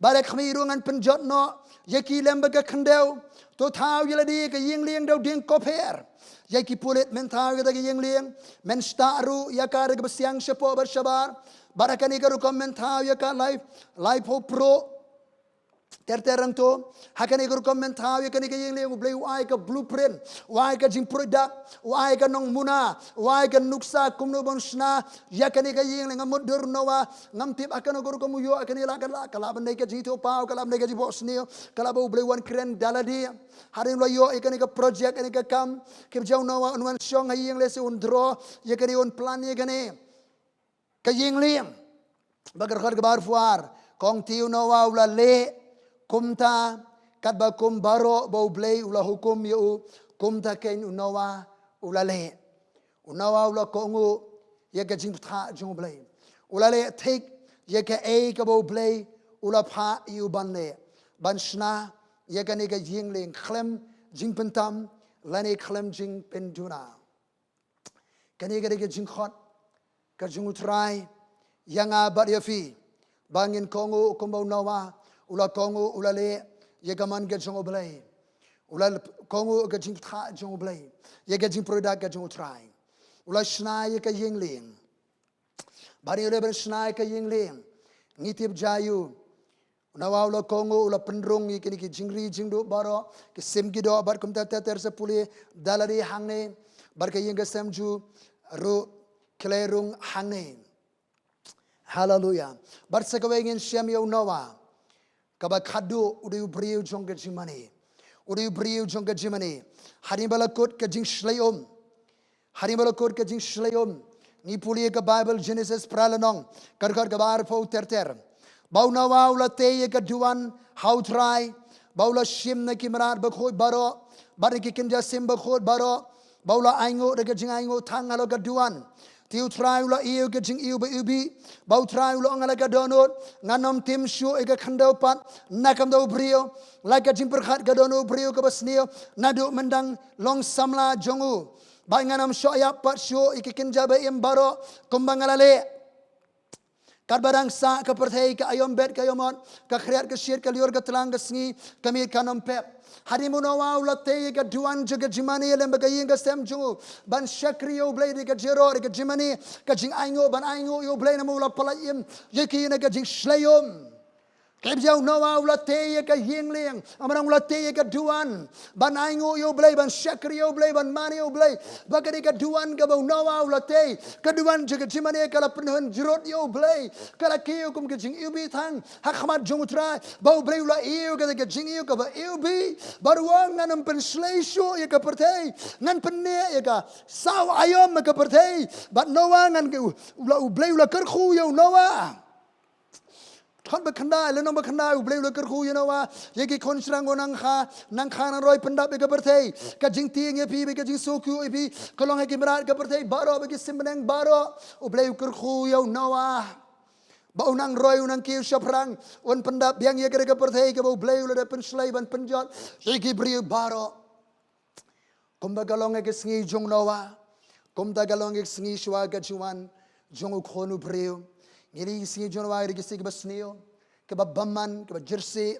Barek khmi rungan penjot no yaki lembaga khandeu to thau yeladi ke ying liang dau ding koper yaki pulit men thau ke ying liang men staru yakar ke besiang sepo bersabar barakani ke rukom men thau yakar life ho pro terang to hakani ke rukom men thau yakani ke ying liang blai wai ke blueprint wai ke jing product wai ke nong muna wai ke nuksa kumno bonsna yakani ke ying liang mudur nowa ngam tip akan ke rukom yo akani la kala bandai ke jito pau kala bandai ke bosnio kala bau blai wan kren daladi hari lo yo ikani ke project ini ke kam ke jau nowa unwan syong ying le se undro yakani un plan yakani ke ying liang bagar khar ke bar fuar kong tiu nowa ula le kumta kat ba kum baro bau blai ula hukum yu kumta ken unawa ula le unawa ula kongu ye ke jing tha jong blai ula le take ye ke e ke bau blai ula pha yu ban le ban shna ye ke ni ke jing ling khlem jing pentam lani khlem jing penduna ke ni ke jing khot ke jing utrai yanga ba ye fi bangin kongu kumbau nawa ula kongu ula le ye gaman ke jong blai ula kongu ke jing tha jong blai ye ke jing product ke jong try ula shna ye ke ying ling bari le ben shna ke ying ling ngitip jayu nawa ula kongu ula pendrung ye ke ni ke jingri jingdo baro ke sim gido bar kum ta ter se puli dalari hangne bar ke ying ke semju ru klerung hangne hallelujah bar se ke wengin syam yo nawa kaba khadu udu briu jong ke jimani udu briu jong ke jimani hari balakot ke jing shlayom hari balakot ke jing shlayom ni puli ke bible genesis pralanong kar ke bar fo ter bau nawa ula te ke duan how try baula shim na kimrar bakhoi baro bar ke kinja sim bakhoi baro baula aingo de ke jing aingo thang alo ke duan tiu try ula iu ke jing iu ba ubi bau try ula ngala ke donot nganom tim shu e ke khandau pat nakam do brio la ke jing perkhat ke dono brio ke basnio nadu mendang long samla jongu bai nganom sho ya pat shu e ke kinja ba im baro kumbangala le kadbarang sa ke perthai ke ayom bet ke ayomot ke khriat ke shir ke lior ke telang ke sngi kami kanom pep hari munawa ulate ke duan juga jimani lem bagayin ke sem jungu ban shakri yo blai ke jero ke jimani ke jing aingo ban aingo yo blai na mula palayim yeki na ke jing shlayom ke jau nawa ulate ke yingling amarang ulate ke duan ban aingo yo blai ban shakri yo blai ban mani yo blai bagari ke duan ke bau nawa ulate ke duan juga jimani ke la penhun jerot yo blai ke la kiyo kum ke jing ubi thang hakmat jungu tra bau blai ula iyo ke jing iyo ke ba ubi baruang nganam pen shlaisho ye ke perthai ngan penne ye ka saw ayom ke perthai bat nawa ngan ke ula blai ula kerkhu yo nawa kan berkendai, lenong berkendai, boleh lekar ku, you know wa, jadi konstrang nang kha nang roy pendap ke berthai, kajing tiang ye pi, kajing soku ye pi, kalau heki merat ke berthai, baro bagi simbenang baro, boleh lekar ku, you know wa, bau nang roy nang kiu shaprang, on pendap yang ye ke berthai, ke bau boleh lekar penslai ban penjat, jadi beri baro, kumba kalau heki sengi jong nawa, kumba kalau heki sengi shwa kajuan, jong ukonu beri. Ngiri singi jonwa iri kisi ke basnio ke babamman ke jersi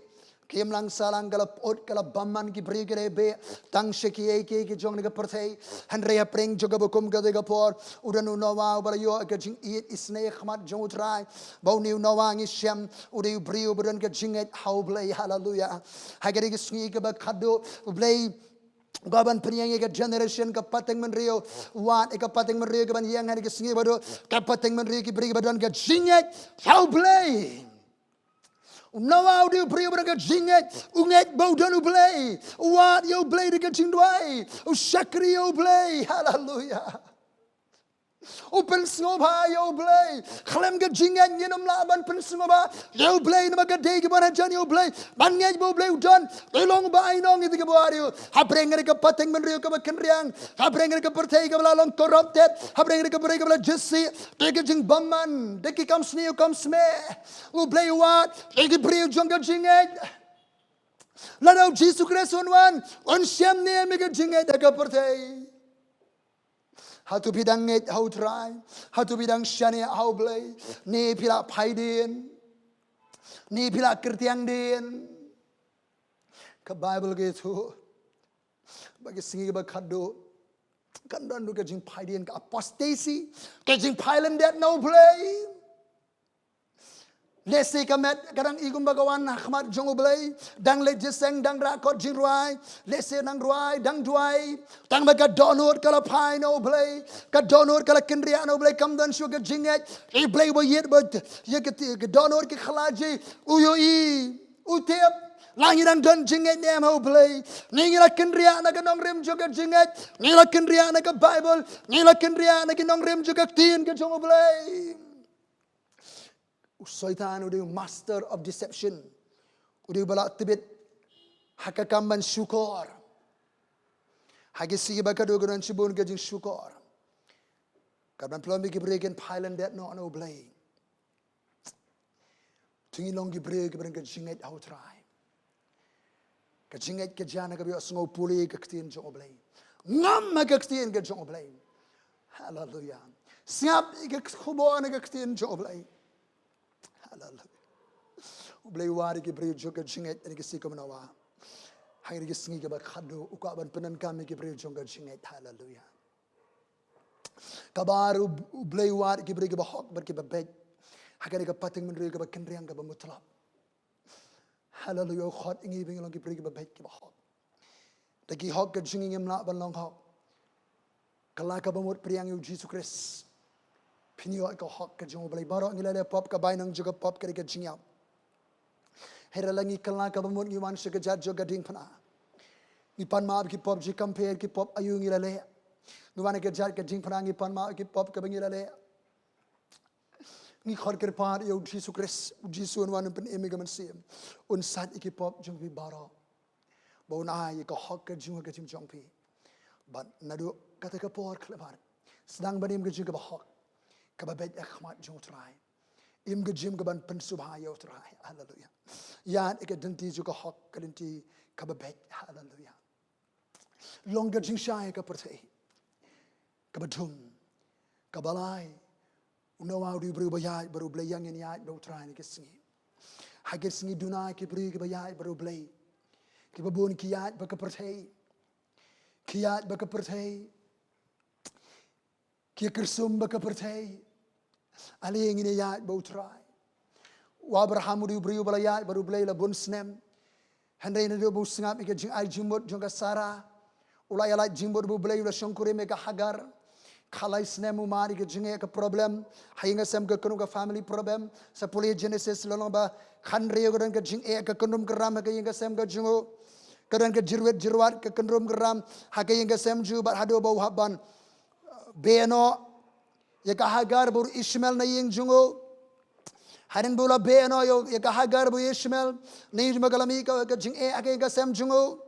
ke mlang salang kala pot kala bamman ki bri ke be tang sheki ke jong ne ke perthai hanre ya preng joga bokum ke de por udan unawa bala yo ke jing it isne khmat jong utrai bau ni unawa ngi syam ude bri udan ke jinget how blay hallelujah hagari ke singi ke ba khado blay gaban penyang ke generation ke pateng menrio wat ke pateng menrio ke ban yang hari ke singi bado ke pateng menrio ke beri badan ke jinget how play unawa udah beri badan ke jinget unget bau dan play wat yo play ke jingdwai ushakri yo play hallelujah Open sngoba yo blay, khlem ke jingan yenum laban pen sngoba yo blay nama ke day ke mana jan yo blay, bangai bo blay udan, elong ba ainong itu ke buario, habrengere ke pateng menrio ke kenriang, habrengere ke pertai ke belalong corrupted, habrengere ke pertai ke belal jesi, deke jing baman, deke kam snio kam sme, u blay wat, deke brio jong ke jingan. Lalu Jesus Kristus on syam ne me ke jingan deke pertai. Hatu bidang it how try, hatu bidang shani how blay, ne pila paidin. Ni pila kertiang din. Ke Bible gitu. Bagi singi ke bakado. Kandan du ke jing paidian ke apostasy. Ke jing pailan that no play. Lesi kamet kadang igum bagawan khmat jongo blai dang le jeseng dang rakot jing ruai lesi dang ruai dang duai tang baga donor kala pai no blai ka donor kala kendria no blai kam dan sugar jinget e blai bo yet but ye ke donor ke khalaji uyo i utep langi dang don jinget nem ho blai ningi la kendria na ka nong rem juga jinget ningi la kendria na ka bible ningi la kendria na ka nong rem juga tin ke jongo blai. Syaitan udah master of deception. Udah balak tibet hakakamban syukur. Hagi sige baka do gron chibun gajing syukur. Karban plombi gibregen pailan that no blay. Tungi long gibreg gibren gajinget how try. Gajinget gajana gabi osngo puli gaktin jo blay. Ngam magaktin gajong blay. Hallelujah. Siap igakhubo na gaktin jo blay. Ublay wari ki beri juga jinget ni kisi kemenawa. Hari ki singi ke bakado ukaban penan kami ki beri juga jinget. Hallelujah. Kabar ublay wari ki beri ke bahok ber ki babet. Hakari ke pating menri ke bakendriang ke bamutlap. Hallelujah. Khot ingi bing long ki beri ke babet ki bahok. Dagi hok ke jinging emla ban long hok. Kala ke bamut priang yu Jesus Christ. Pinyo ko hok ke jong blay baro ngilale pop ka bainang juga pop ke ke jingyap. Heralangi kala ka bamut ngi wan se ke jat juga ding pana. Ngi pan ma ki pop ji compare ki pop ayu ngilale. Ngi wan ke jat ke ding pana ngi pan ma ki pop ke ngilale. Ngi khor ke par yo Jesus Christ Jesus wan pen emiga man sim. Un sat ki pop jong bi baro. Bon ai ko hok ke jong ke jim jong pi. But nadu kata ke por klebar. Sedang banim ke juga bahok. Kababet akhmat jong try. Im gejim gaban pensubha yo try. Hallelujah. Yan ikadenti juga hok kadenti kababet. Hallelujah. Long gejing shai ka pertei. Kabadum. Kabalai. Unawa du bru bayai baru blayang ni yai do try ni kesingi. Hagir singi dunai ki bru ki bayai baru blay. Ki babun ki yai ba ka pertei. Ki yai ba ka pertei. Ki kersum ba ka pertei. Ali ingin ya bau try. Wa Abraham uri beriu balaya baru belai la bun snem. Handai na bau singap ika jing ai jimbot jonga Sarah. Ulai ala jimbot bu belai la shongkure meka Hagar. Khalai snem umari ke jinge ka problem. Hainga sem ka kanu ka family problem. Sa puli Genesis lolong ba khandre godan ka jing e ka kanum keram ka inga sem ka jingo. Kadan ka jirwat ka kanum keram ha ka inga sem ju ba hado bau haban. Beno Yaka Hagar buru Ishmael na ying jungo. Harin bula beno yo yaka Hagar buru Ishmael. Ni magalami ka jing e ake ka sem jungo.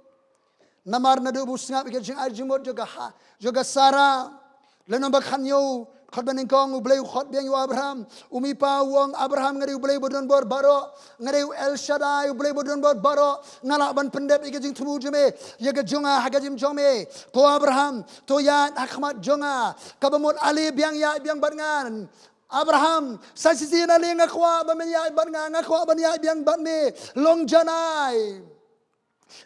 Namar na do busngap ka jing arjimot juga Sarah. Leno bakhan yo khot baning kong ublay khot biang yo Abraham. Umi pa wong Abraham ngari ublay bodon bor baro. Ngari El Shaddai ublay bodon bor baro. Ngalak ban pendep ika jing tumu jume. Yaka jonga haga jim jome. Ko Abraham to ya akhmat jonga. Kabamot ali biang ya biang barngan. Abraham sa sisi na li ngakwa ba men ya barngan ngakwa ban ya biang ban me long janai.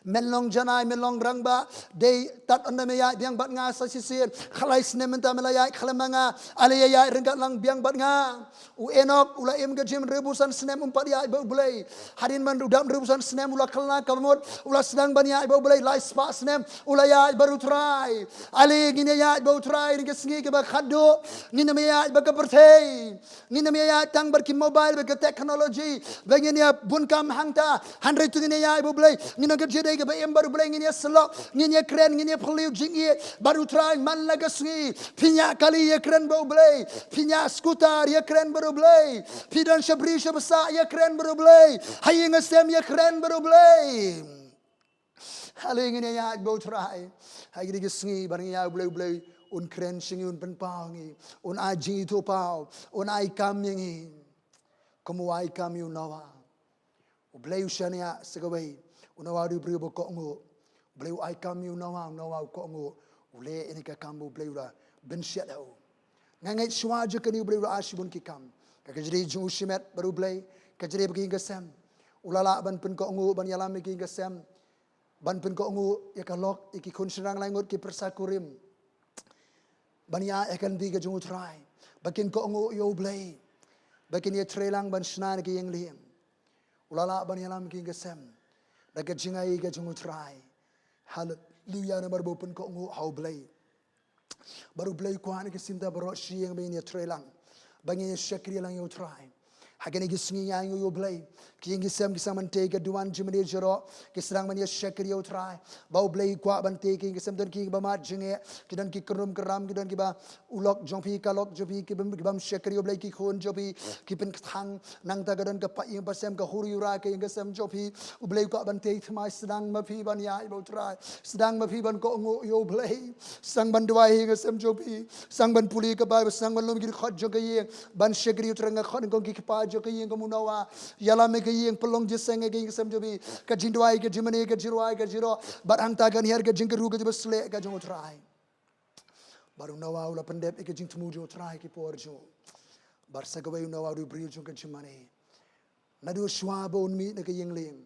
Melong janai melong rangba day tat anda meya biang bat nga sa sisir khalai snementa melaya khalamanga alaya rengkat lang biang bat nga u enok ula em gajim rebusan snem umpat ya ibu bulai harin man udam rebusan snem ula khalna kamot ula sedang bania ibu bulai lai spa snem ula ya baru try ali ngine ya ibu try ni kesngi ke ba khado ngine meya ba ka perthei ngine meya tang bar ki mobile ba ka technology bangin ya bunkam hangta 100 tu ngine ya ibu bulai ngine jadi ke bayam baru boleh ngini selok ngini keren ngini perlu jingi baru try man lagasngi pinya kali ya keren baru boleh pinya skuter ya keren baru boleh pidan syabri syabsa ya keren baru boleh hayi ngasem ya keren baru boleh hal ngini ya baru try hayi digasngi barang ya boleh un keren singi un penpangi un aji itu pau un ai kam yangi kamu ai kam you nawa boleh usianya segawai Unawa du beriu bokok ngo, beliau ai kami unawa kok ngo, ule ini ke kamu beliau la bensiat au. Ngangai suaju kini beliau la asibun kikam. Kakak jadi jung usimet baru beliau, kajre bagi ngasem ulala ban pun ko ngu ban yalam bagi ngasem ban pun ko ngu yakalok iki kun serang langut ki persakurim bania akan di ke jungu trai bakin ko ngu yo blay bakin ye trelang ban snan ki yang liam ulala ban yalam ki ngasem daga jingai ke jungu trai hallelujah na barbo pun ko ngu how blay baru blay kwan ki simta baro siang be ni trelang bangi shakri lang yo trai hagani gisngi yang yo blay ki ngi sem ki samante ke duan jimri jero ki serang man ye shakri yo trai bau blay kwa ban te ki sem don ki ba ma jinge ki don ki krum kram ki don ki ba ulok jompi kalok jopi ki bam shakri yo blay ki khon jopi ki pen thang nang ta gadon ka pa yung pasem ka huri ura ke ngi sem jopi u blay kwa ban te thmai sedang ma phi ban ya bo trai sedang ma phi ban ko ngo yo blay sang ban dwai ngi sem jopi sang ban puli ka ba sang ban lom ki khot jo ke ye ban shakri yo trang khot ko ki pa jo ke ye ko munawa yala me ke ye pelong jeseng ke sem jopi ka jindwai ke jimani ke jirwai ke jiro barang ta kan her ke jing ke ru ke besle ka jong trai baru nawa ula pendep ke jing temu jo trai ki por jo bar sa ke nawa ru bril jo ke jimani na do shwa bon mi ne ke yeng ling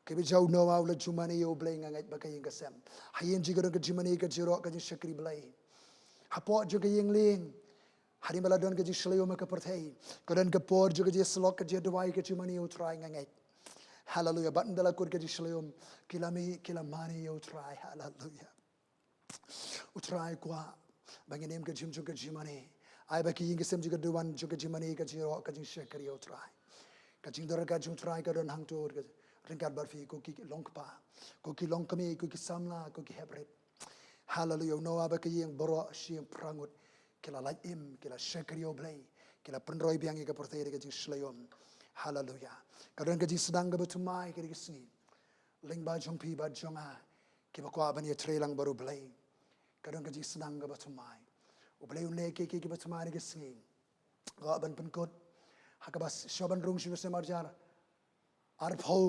ke be jau nawa ula jumani yo bleng ngai ba ke yeng ke sem hayen ji ke jimani ke jiro ke jing shakri blai hapo jo ke yeng ling hari mala don ke jing shleo me ke perthai ke don ke por jo ke jing slok ke je dwai ke jimani yo trai ngai hallelujah button dala kur ke jishlem kilamani yo try hallelujah utrai kwa banginem ke jim ke jimani ai ba ki ying sem juga duan juga jimani ke jiro ke jing shakri yo try ke jing dor ka jing try ka don hang tur ke ringkat barfi ko ki longkami ko ki samla ko ki hebret hallelujah no ba ke ying boro shim prangut kila laim kila shakri yo blai kila penroi biang ke portai ke jing shleom hallelujah kadang kaji sedang ke betumai ke sini ling ba jong pi ba jonga ke ba kwa ban ye trelang baru blai kadang kaji sedang ke betumai u blai le ke betumai ke sini ga ban pen kot hakabas shoban rung shu se marjar arpho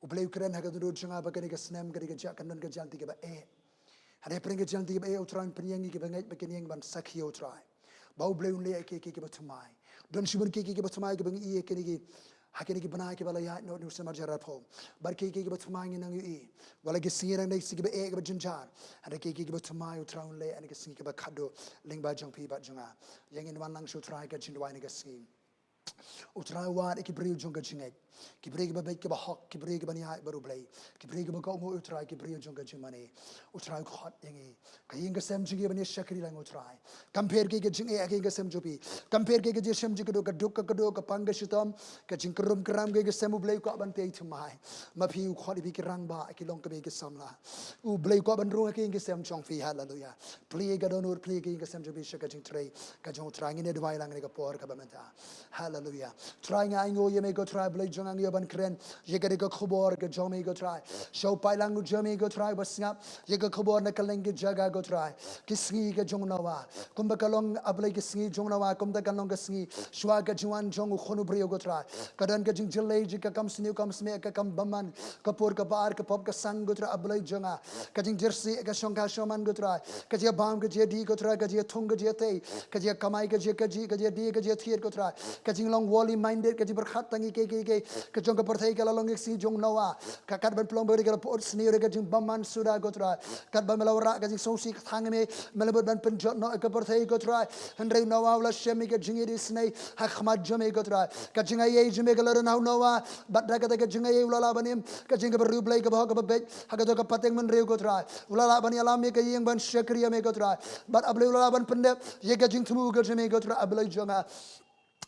u blai kren ha ga du jonga ba ke snem ke jak kan ke janti ke ba hare pring ke janti ke ba utran penyengi ke ba ngai ba ke yang ban sakhi utrai bau blai le ke betumai don shibun ke betumai ke bangi ye ke ni hakini ki bana ke bala ya no se marjara pho bar ke betumai nang yu wala ke singira nei sig be e ke jinjar hare ke betumai utraun le an ke sing ke ba khado ling ba jong pi ba jonga yang in wan lang shu try ke jindwai ne ke sing utrai wa ke briu jong ke jingai ki brege ba ke ba hok ki brege ba ni hai baru blai ki brege ba ko ngo utrai ki briu jong ke jimani utrai khot yangi ka ying ke sem jingi ba ni shakri lang utrai compare ke jingi ke sem jopi compare ke sem jingi do ka duk ka do ka pang ke shitam ka jing krum kram ke sem blai ko ban te thmai ma phi u khot bi ki rang ba ki long ke be ke samla u blai ko ban ru ke sem chong fi hallelujah pli ga don ur pli ke sem jopi shaka jing trai ka jong trai ni dwai lang ne ka por ka ba menta hallelujah try ngai ngo ye me go try blai jong ang ye ban kren ye ke ko khobor ke jong me go try show pai lang u jong me go try bas ngap ye ko khobor na kaleng ke jaga go try kisngi ke jong nawa kum ba kalong ablai ke sngi jong nawa kum da kalong ke sngi shwa ke juan jong khonu brio go try kadan ke jing jilai ji ka kam sniu kam sme ka kam baman kapur ka bar ka pop ka sang go try ablai jonga ka jing jersey ka shong ka shoman go try ka je bam ke je di go try ka je thong ke je te ka je kamai ke je di ke je thier go try ka jing long wally minded ka je berkhat tangi ke jong ka perthai ka long si jong nawa ka kat ban plong beri ka pot sniu ka jing baman suda go try kat ban melawra ka jing sosi thang me melabot ban penjot no ka perthai go try hendrei nawa wala shemi ka jing iri snai ha khmat jome go try ka jing ai jome ka lor naw nawa bat da ka jing ai wala banim ka jing ka beru blai ka ba ka be ha ka ka pateng man reu go try wala ban yalam me ka yeng ban shakriya me go try bat ablai wala ban pendep ye ka jing thumu ka jome go try ablai jonga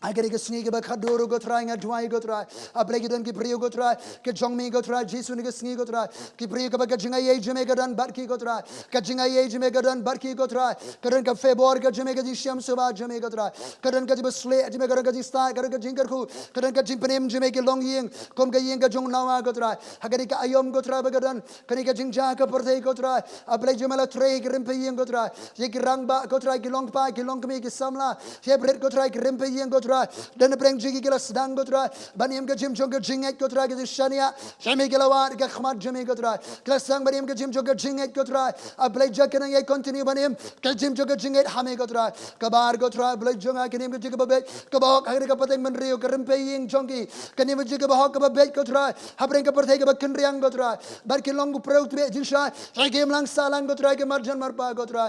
agar ke sngi ke ba khadoro go try nga dwai go try ablai ke don ke priyo go try ke jong me go try jisu ne ke sngi go try ke priyo ke ba ka jinga ye jeme ka dan bar ki go try ka jinga ye jeme ka dan bar ki go try ka don ka febor ka jeme ka ji sham suba jeme go try ka don ka ji basle jeme ka don ka ji sta ka don ka jingar khu ka don ka jimpenem jeme ke long yeng kom ka yeng ka jong nawa go try agar ke ayom go try ba ka dan ka ni ka jingja ka perthai go try ablai jeme la tre ke rimpe yeng go try ye ke rang ba go try ke long pa ke long me ke samla ye bret go try ke rimpe yeng go try try dan breng jigi gila sedang go try baniam ke jim jong ke jinget go try ke shania jami gila wa ke khmat jami go try gila sang baniam ke jim jong ke jinget go try a blai jakena ye continue baniam ke jim jong ke jinget hame go try kabar go try blai jonga ke nim ke jigi babe ke bahok agre ke pateng men rio ke rempe ying jongi ke nim jigi bahok ke babe go try habreng ke perthai ke bakin riang go try bar ke long pro tu jinsha game lang salang go try ke marjan marpa go try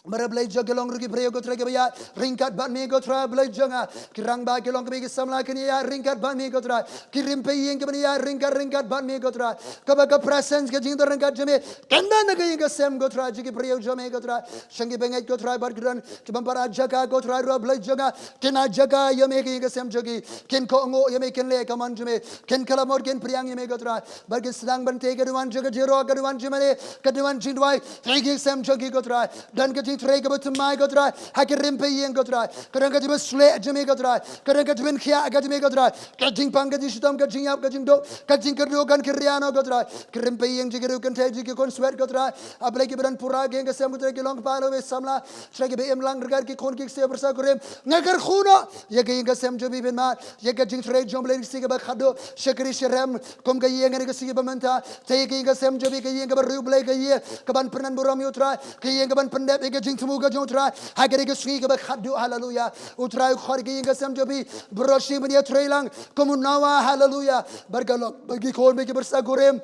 Mara belai jaga long rugi prayo go traga ya ringkat ban me go tra belai janga kirang ba ke long ke samla ke ya ringkat ban me go tra kirim pe yeng ke ya ringkat ban me go tra ka ba presence ke jing do ringkat jame kanda na ke ke sem go tra jigi prayo jame go tra shangi bengai go tra bar gran ke bam para jaga go tra ro belai janga kena jaga yo me ke sem jogi ken ko ngo yo me ken le kaman jame ken kala mor ken priang yo me go tra bar ke sedang ban te ke duan jaga jero ke duan jame ke duan jindwai ke sem jogi go tra dan ke tray ke betul mai gotra hak rempe yang gotra kadang kadang besle jeme gotra kadang kadang ben khia kadang gotra kadang pang kadang sitam kadang yap kadang do kadang kerdo kan kriano gotra rempe yang jigeru kan tej ke kon sweat gotra ablai ke beran pura geng ke sem gotra ke long palo be samla shrege be em lang regar ke kon ke se bersa kurem nagar khuno ye ke yang sem jobi ben ma ye ke jing tray jomble se ke ba khado shekri shrem kom ke yang ke se ke bamanta te ke yang sem jobi ke yang ke ruble ke ye ke ban pernan buram yutra ke yang ke ban pendep ke jing temu ke jotra hagere ke sungi ke ba khadu haleluya utra khor ke yang ke sem jobi broshi men ye trailang komunawa haleluya bargalok bagi kon be ke bersa kurem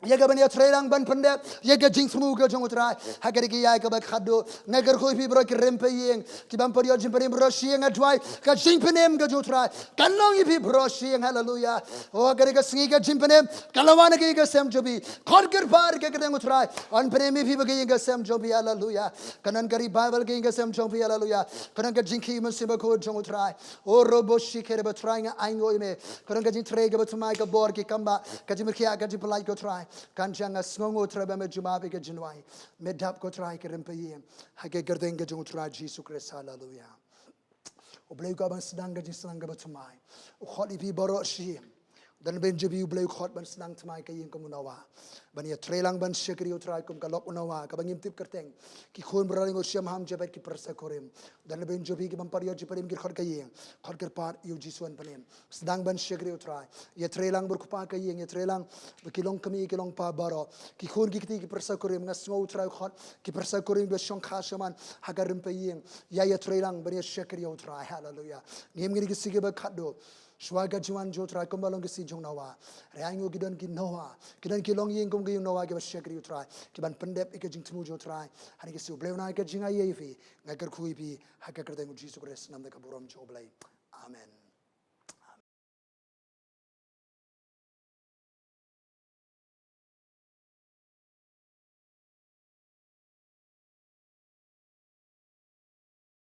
Yaga ban ya trailang ban pendek yaga jing semu ke jong utrai hagari ki ya ke ba khado nagar khoi pi bro ki rempe yeng ki ban pariyo jim pari bro shieng adwai ka jing penem ke jotrai kanong yi pi bro shieng haleluya o hagari ke singi ke jim penem kalawan ke sem jobi khor ker par ke kedeng utrai on penem pi ba ke sem jobi haleluya kanan kari bible ke sem jobi haleluya kanan ke jing ki musim ko jong utrai o robo shikere ba trai nga aingo me kanan ke jing tre ke ba tumai ke bor ki kamba ka jim khia ka jim palai ko trai Kanjang asngongo trabe me jumabe ke jinwai medap ko trai ke rempe hage gerdeng ke jung trai Jesus Christ hallelujah oblei ko ban sedang ke jislang ke batumai kholi bi baro shi dan ben jebi oblei khot ban sedang tmai ke yeng komunawa ban ya trailang ban shekri utrai kum kalok unawa ka bangim tip kerteng ki khon braling o syam ham jebet ki persa korem dan ben jebi ki ban pariyo jiparim ki khot ke yeng khot ker par yu jisuan panem sedang ban shekri utrai ya trailang berkupa ke yeng ya trailang bekilong kami kilong pa baro ki khon ki kiti ki persa korem ngas ngo utrai khot ki persa korem be shong khashaman hagarim pe yeng ya trailang ban ya shekri utrai hallelujah ngem ngiri ki sige ba khado Swaga juan jotra kumbalong kisi jong nawa reango gidan ki nawa gidan ki long yeng kum ki nawa ke shekri utrai ki ban pendep ke jing tmu jotra hari ki su blewna ke jinga yefi ngaker khui bi hakka kerde mu Jesus Christ nam de kaburam joblai amen